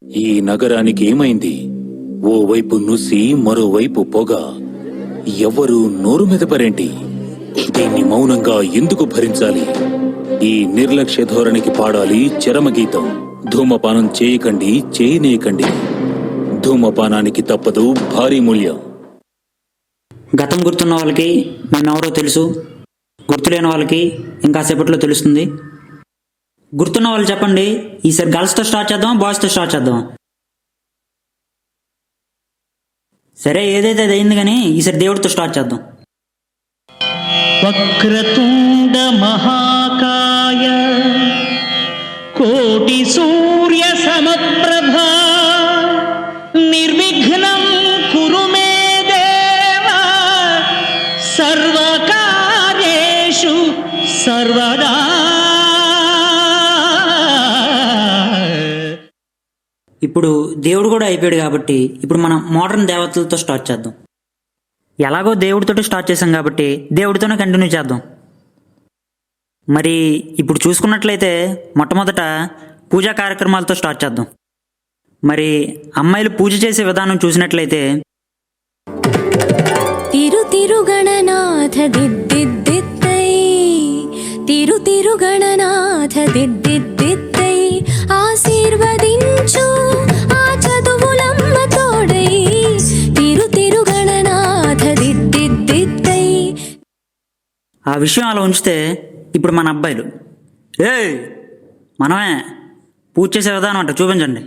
ఈ నగరానికి ఏమైంది? ఓవైపు నుసి మరోవైపు పొగ. ఎవరు నోరు మెదపరేంటి? దీన్ని మౌనంగా ఎందుకు భరించాలి? ఈ నిర్లక్ష్య ధోరణికి పాడాలి చరమగీతం. ధూమపానం చేయకండి, చేయనీయకండి. ధూమపానానికి తప్పదు భారీ మూల్యం. గతం గుర్తున్న వాళ్ళకి మేమెవరో తెలుసు, గుర్తులేని వాళ్ళకి ఇంకా సేపట్లో తెలుస్తుంది. గుర్తున్న వాళ్ళు చెప్పండి. ఈసారి గర్ల్స్తో స్టార్ట్ చేద్దాం, బాయ్స్తో స్టార్ట్ చేద్దాం? సరే, ఏదైతే అది అయింది, కానీ ఈసారి దేవుడితో స్టార్ట్ చేద్దాం. వక్రతుండ మహాకాయ కోటి సూర్య సమప్రభ నిర్విఘ్నం కురు మే దేవ సర్వకార్యేషు సర్వదా. ఇప్పుడు దేవుడు కూడా అయిపోయాడు కాబట్టి ఇప్పుడు మనం మోడర్న్ దేవతలతో స్టార్ట్ చేద్దాం. ఎలాగో దేవుడితో స్టార్ట్ చేసాం కాబట్టి దేవుడితోనే కంటిన్యూ చేద్దాం. మరి ఇప్పుడు చూసుకున్నట్లయితే మొట్టమొదట పూజా కార్యక్రమాలతో స్టార్ట్ చేద్దాం. మరి అమ్మాయిలు పూజ చేసే విధానం చూసినట్లయితే తిరు తిరు గణనాథ దిద్దిద్దిత్తై, తిరు తిరు గణనాథ దిద్దిద్దిత్తై, ఆశీర్వదించు ఆ చదువులమ్మ తోడై, తిరు తిరు గణనాథ దిద్దిద్దిత్తై. ఆ విషయం అలా ఉంచితే ఇప్పుడు మన అబ్బాయిలు మనమే పూజ చేసే విధానం అంట చూపించండి.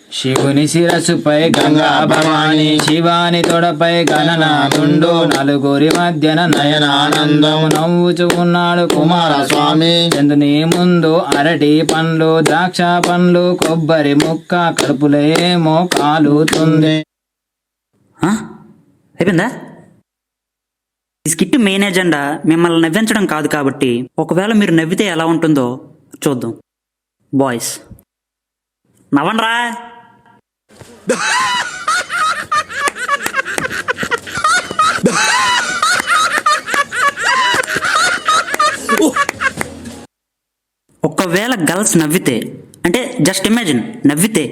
శివుని శిరస్సుపై గంగా భవాని, శివాని తొడపై గణనాథుండు, నలుగురి మధ్యన నయనానందము నవ్వుచూ ఉన్నాడు కుమారస్వామి. చందుని ముందు అరటి పండ్లు, ద్రాక్ష పండ్లు, కొబ్బరి ముక్క, కడుపులో ఏమో కాలుతుంది. అయిపోయిందా? ఈ స్కిట్ మెయిన్ ఎజెండా మిమ్మల్ని నవ్వించడం కాదు కాబట్టి ఒకవేళ మీరు నవ్వితే ఎలా ఉంటుందో చూద్దాం. బాయ్స్ నవ్వండ్రా. ఒకవేళ గర్ల్స్ నవ్వితే, అంటే జస్ట్ ఇమాజిన్ నవ్వితే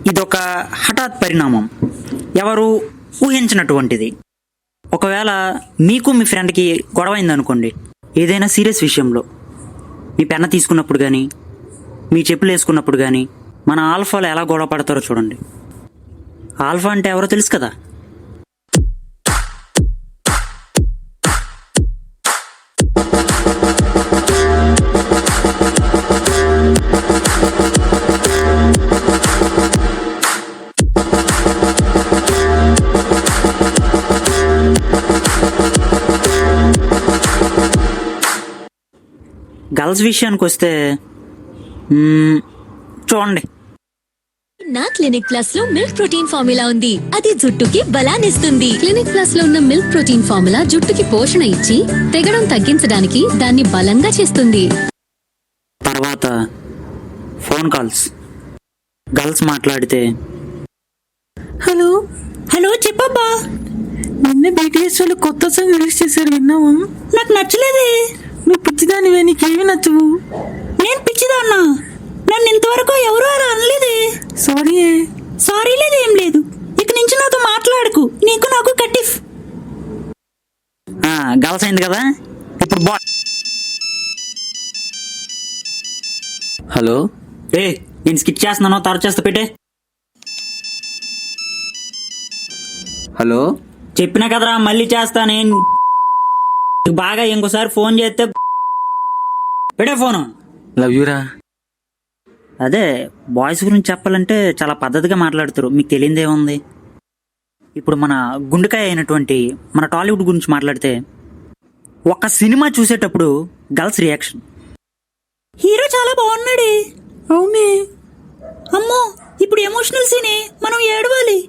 ఇదొక హఠాత్ పరిణామం, ఎవరు ఊహించినటువంటిది. ఒకవేళ మీకు మీ ఫ్రెండ్కి గొడవ అయిందనుకోండి, ఏదైనా సీరియస్ విషయంలో, మీ పెన్న తీసుకున్నప్పుడు కానీ, మీ చెప్పులు వేసుకున్నప్పుడు కానీ, మన ఆల్ఫాలో ఎలా గొడవ పడతారో చూడండి. ఆల్ఫా అంటే ఎవరో తెలుసు కదా? గర్ల్స్ విషయానికి వస్తే చూడండి, నా క్లినిక్ ప్లస్ లో మిల్క్ ప్రోటీన్ ఫార్ములా ఉంది. అది జుట్టుకి బలాన్నిస్తుంది. క్లినిక్ ప్లస్ లో ఉన్న మిల్క్ ప్రోటీన్ ఫార్ములా జుట్టుకి పోషణ ఇచ్చి తెగడం తగ్గించడానికి దాన్ని బలంగా చేస్తుంది. తర్వాత ఫోన్ కాల్స్. గర్ల్స్ మాట్లాడితే, హలో హలో చెప్పబ్బా, నిన్న BTS వాళ్ళు కొత్త సాంగ్ రిలీజ్ చేశారు, విన్నావా? నాకు నచ్చలేదే. నువ్వు పిచ్చిదానివే, నీకేమి నచ్చవు. నేను పిచ్చిదాన్నా? నన్ను ఇంతవరకు ఎవరు అలా అనలేదే. సారీ లేదు, ఏం లేదు. ఇక నుంచి నాతో మాట్లాడకు, నీకు నాకు కట్టిఫ్. గర్ల్స్ అయింది కదా, ఇప్పుడు బాయ్. హలో, నేను స్కిట్ చేస్తున్నాను, తర్వాత చేస్తా, పెట్టే. హలో, చెప్పినా కదరా మళ్ళీ చేస్తానే. బాగా ఇంకోసారి ఫోన్ చేస్తే పెట్టే ఫోను. లవ్ యూరా. అదే బాయ్స్ గురించి చెప్పాలంటే చాలా పద్ధతిగా మాట్లాడుతారు, మీకు తెలియదేముంది. ఇప్పుడు మన గుండెకాయ అయినటువంటి మన టాలీవుడ్ గురించి మాట్లాడితే, ఒక సినిమా చూసేటప్పుడు గర్ల్స్ రియాక్షన్, హీరో చాలా బాగున్నాడే. అవునే. అమ్మో ఇప్పుడు ఎమోషనల్ సీనే, మనం ఏడవాలి.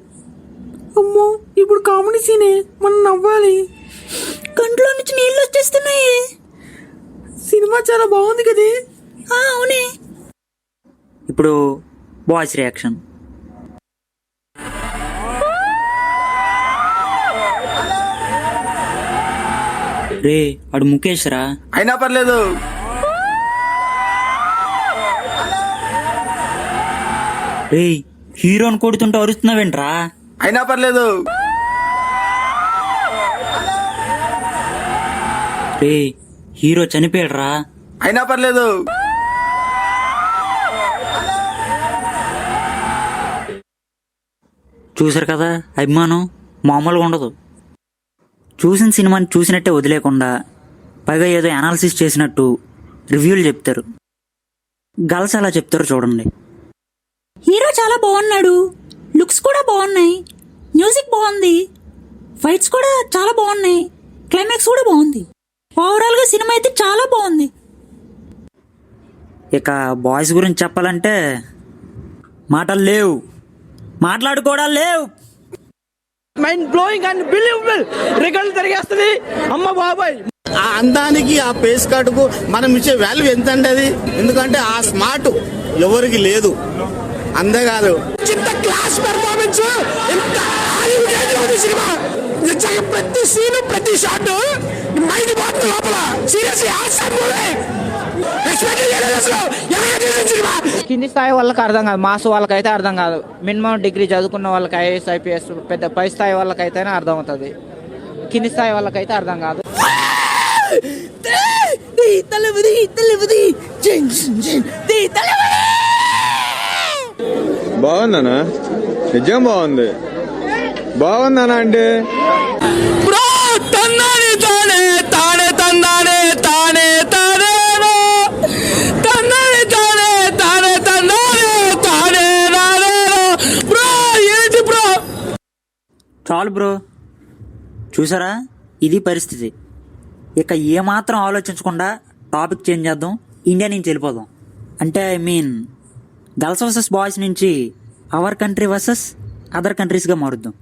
అమ్మో ఇప్పుడు కామెడీ సీనే, మనం నవ్వాలి. కంట్లో నుంచి నీళ్ళు వచ్చేస్తున్నాయి. సినిమా చాలా బాగుంది కదే. అవునే. ఇప్పుడు బాయ్స్ రియాక్షన్. రే అడు ముఖేష్ రా. అయినా పర్లేదు. రే హీరోని కొడుతుంటే అరుస్తున్నావేంట్రా? అయినా పర్లేదు. రే హీరో చనిపోయాడు రా. అయినా పర్లేదు. చూసారు కదా అభిమానం మామూలుగా ఉండదు. చూసిన సినిమాని చూసినట్టే వదిలేకుండా పైగా ఏదో అనాలిసిస్ చేసినట్టు రివ్యూలు చెప్తారు. గర్ల్స్ అలా చెప్తారు చూడండి. హీరో చాలా బాగున్నాడు, లుక్స్ కూడా బాగున్నాయి, మ్యూజిక్ బాగుంది, ఫైట్స్ కూడా చాలా బాగున్నాయి, క్లైమాక్స్ కూడా బాగుంది, ఓవరాల్ గా సినిమా అయితే చాలా బాగుంది. ఇక బాయ్స్ గురించి చెప్పాలంటే మాటలు లేవు, మాట్లాడుకోవడాలు లేవు. మైండ్ బ్లోయింగ్ అండ్ బిలీవబుల్ రికార్డులు తిరిగేస్తుంది. అమ్మ బాబాయ్, ఆ అందానికి ఆ పేస్ కట్టుకు మనం ఇచ్చే వాల్యూ ఎంత అండి అది? ఎందుకంటే ఆ స్మార్ట్ ఎవరికి లేదు. అంతేకాదు ఇంత క్లాస్ పెర్ఫార్మెన్స్, ఇంత హాలీవుడ్ రేంజ్ లో ఉంది సినిమా. నిజంగా ప్రతి సీన్ ప్రతి షాట్ మైండ్ పోతుంది లోపల. Seriously awesome movie. ఎక్స్పెక్ట్ చేయలేదు అసలు. ఎవరైనా చూసిన సినిమా. కింది స్థాయి వాళ్ళకి అర్థం కాదు, మాస్ వాళ్ళకైతే అర్థం కాదు. మినిమం డిగ్రీ చదువుకున్న వాళ్ళకి ఐఏఎస్ ఐపీఎస్ పెద్ద పై స్థాయి వాళ్ళకైతేనే అర్థం అవుతుంది. కింది స్థాయి వాళ్ళకైతే అర్థం కాదు. బాగుందనా? నిజం బాగుంది. బాగుందనా అంటే బ్రో తన్నానే తానే తానే తన్నానే తానే తానేనో తన్నానే తానే తానే తన్నానే తానే నానేనో. బ్రో ఏంటి బ్రో? చాలు బ్రో, చూసారా ఇది పరిస్థితి. ఇక ఏమాత్రం ఆలోచించకుండా టాపిక్ చేంజ్ చేద్దాం, ఇండియా నుంచి వెళ్ళిపోదాం. అంటే I mean girls versus boys నుంచి అవర్ కంట్రీ వర్సెస్ అదర్ కంట్రీస్గా మారుద్దాం.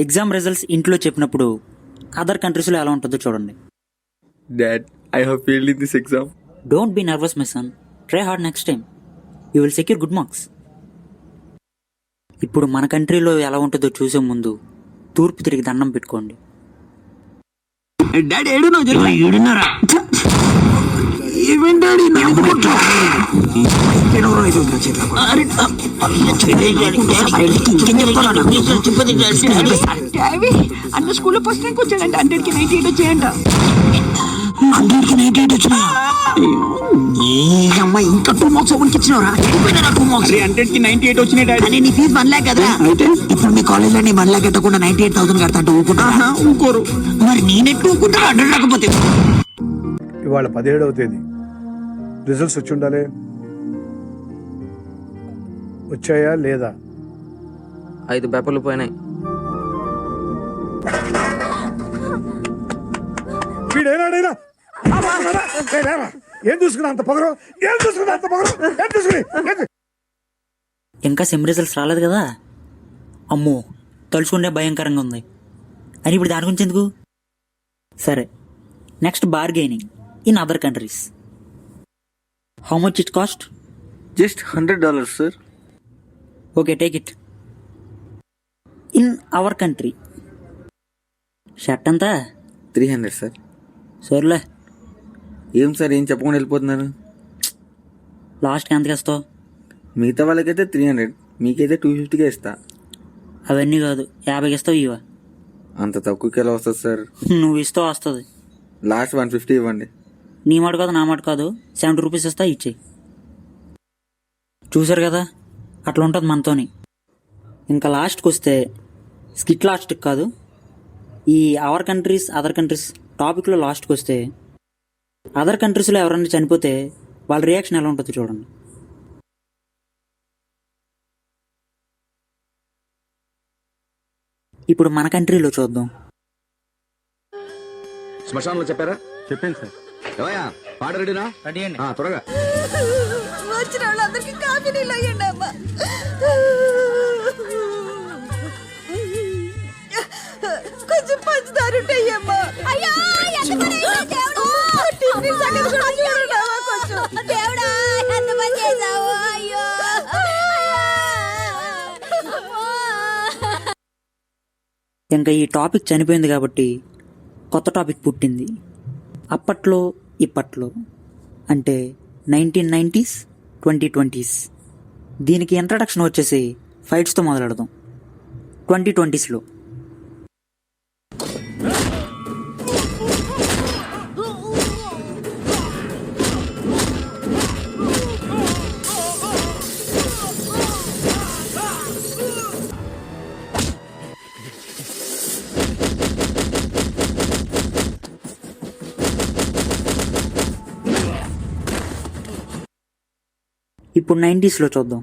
ఎగ్జామ్ రిజల్ట్స్ ఇంట్లో చెప్పినప్పుడు అదర్ కంట్రీస్లో ఎలా ఉంటుందో చూడండి. Dad, I have failed in this exam. Don't be nervous my son, try hard next time, you will secure good marks. ఇప్పుడు మన కంట్రీలో ఎలా ఉంటుందో చూసే ముందు తూర్పు తిరిగి దండం పెట్టుకోండి. డాడీ ఏడు ఏడున్నారా? అన్న స్కూల్లో ఫస్ట్ ర్యాంక్ వచ్చాడంట. 100కి 98 వచ్చాయంట. 100కి 98 వచ్చినా ఇంకా 2 మార్క్స్ ఎవరికి ఇచ్చినవరా? 100కి 98 వచ్చినాయి డాడీ. నీ ఫీజు 1 lakh కదా. అయితే ఇప్పుడు మీ కాలేజ్ లో నీ 1 lakh కట్టకుండా 98,000 కడతా అంటే ఊరుకుంటా? ఊరుకోరు. మరి నేనెట్టు ఊరుకుంటాను 100 రాకపోతే? ఇవాళ 17వ తేదీ, రిజల్ట్స్ వచ్చి ఉండాలి. వచ్చాయా లేదా? 5 పేపర్లు పోయినాయి. వీడేనాడైనా ఏం చూసుకున్నా అంత పొగరు? ఏం చూసుకున్నా అంత పొగరు? ఏం చూసుకుని? ఇంకా సెమ్ రిజల్ట్స్ రాలేదు కదా. అమ్మో, తలుచుకుంటే భయంకరంగా ఉంది. అని ఇప్పుడు దాని గురించి ఎందుకు? సరే, next bargaining in other countries. How much it cost? Just $100 sir. Okay, take it. In our country shirt అంతా 300 సార్. సర్లే. ఏం సార్ ఏం చెప్పకుండా వెళ్ళిపోతున్నారు? లాస్ట్కి ఎంతకి ఇస్తావు? మిగతా వాళ్ళకైతే 300, మీకైతే 250కే ఇస్తా. అవన్నీ కాదు, 50కి ఇస్తావు. ఇవా అంత తక్కువకి ఎలా వస్తుంది సార్? నువ్వు ఇస్తావు వస్తుంది. లాస్ట్ 150 ఇవ్వండి. నీ మాట కాదు నా మాట కాదు, 70 రూపీస్ ఇస్తా, ఇచ్చేయి. చూసారు కదా, అట్లా ఉంటుంది మనతోని. ఇంకా లాస్ట్కి వస్తే స్కిట్ లాస్ట్కి కాదు, ఈ అవర్ కంట్రీస్ అదర్ కంట్రీస్ టాపిక్లో లాస్ట్కి వస్తే అదర్ కంట్రీస్లో ఎవరైనా చనిపోతే వాళ్ళ రియాక్షన్ ఎలా ఉంటుందో చూడండి. ఇప్పుడు మన కంట్రీలో చూద్దాం. శ్మశానంలో చెప్పారా? చెప్పాను సార్. ఏవయ్యా, పాట రెడీనా? రెడీ అండి. త్వరగా. వచ్చిన వాళ్ళందరికీ కాఫీ నీళ్ళు అయ్యండి అమ్మా. కొంచెం పంచదారుంటే అమ్మా. అయ్యా దేవుడా, ఎంత పని చేసావు? అయ్యో ఇంకా ఈ టాపిక్ చనిపోయింది కాబట్టి కొత్త టాపిక్ పుట్టింది. అప్పట్లో ఇప్పట్లో అంటే 1990s 2020s. దీనికి ఇంట్రడక్షన్ వచ్చేసి ఫైట్స్తో మొదలెడదాం. 2020sలో ఇప్పుడు 90sలో చూద్దాం.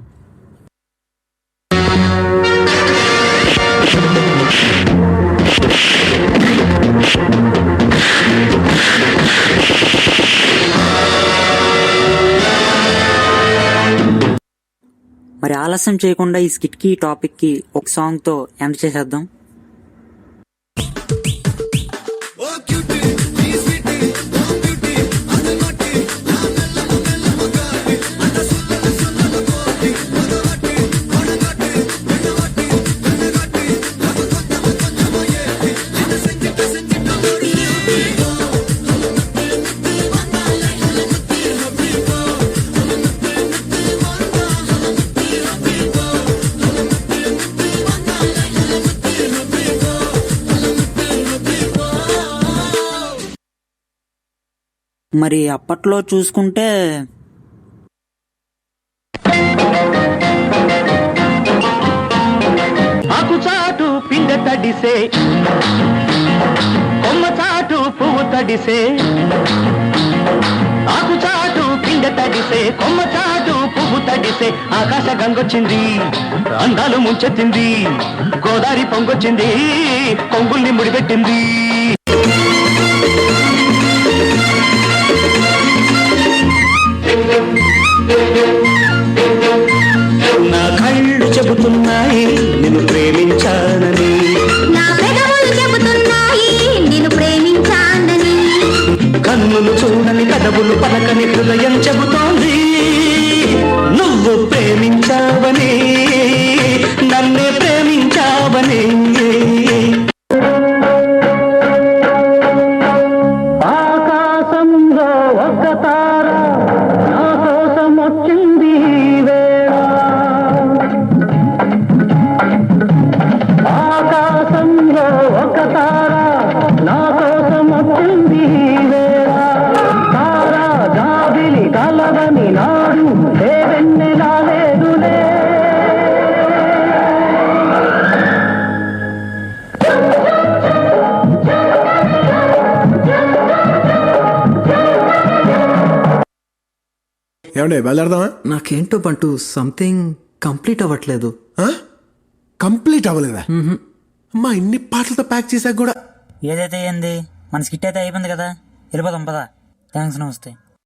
మరి ఆలస్యం చేయకుండా ఈ స్కిట్కి టాపిక్కి ఒక సాంగ్తో ఎండ్ చేసేద్దాం. మరి అప్పట్లో చూసుకుంటే ఆకు చాటు పిండ తడిసే, కొమ్మ చాటు పువ్వు తడిసే. ఆకు చాటు పిండ తడిసే, కొమ్మ చాటు పువ్వు తడిసే. ఆకాశ గంగొచ్చింది, అందాలు ముంచెత్తింది. గోదావరి పొంగొచ్చింది, కొంగుల్ని ముడిపెట్టింది. నా కళ్ళు చెబుతున్నాయి నిన్ను ప్రేమించానని, నా పెదవులు చెబుతున్నాయి నిన్ను ప్రేమించానని. కన్నులు చూడని కదవులు పలకని హృదయం చెబుతోంది నువ్వు ప్రేమించావని, నన్నే ప్రేమించావని. ఆకాశంలో ఒక తార నా కోసం వచ్చింది వేళ. ఆకాశంలో ఒక తార నా కోసం వచ్చింది వేళ. తార జాబిలి కలవని నాడు దేవెన్నెలా లేదులే. ఏమండే బయలుదేరదామా? నాకేంటో బంటూ సంథింగ్ కంప్లీట్ అవ్వట్లేదు. కంప్లీట్ అవ్వలేదా? అమ్మా ఇన్ని పాటలతో ప్యాక్ చేశాక కూడా ఏదైతే ఏంది, మన స్కిట్ అయితే అయిపోయింది కదా, వెళ్ళిపోదాం పదా. థ్యాంక్స్, నమస్తే.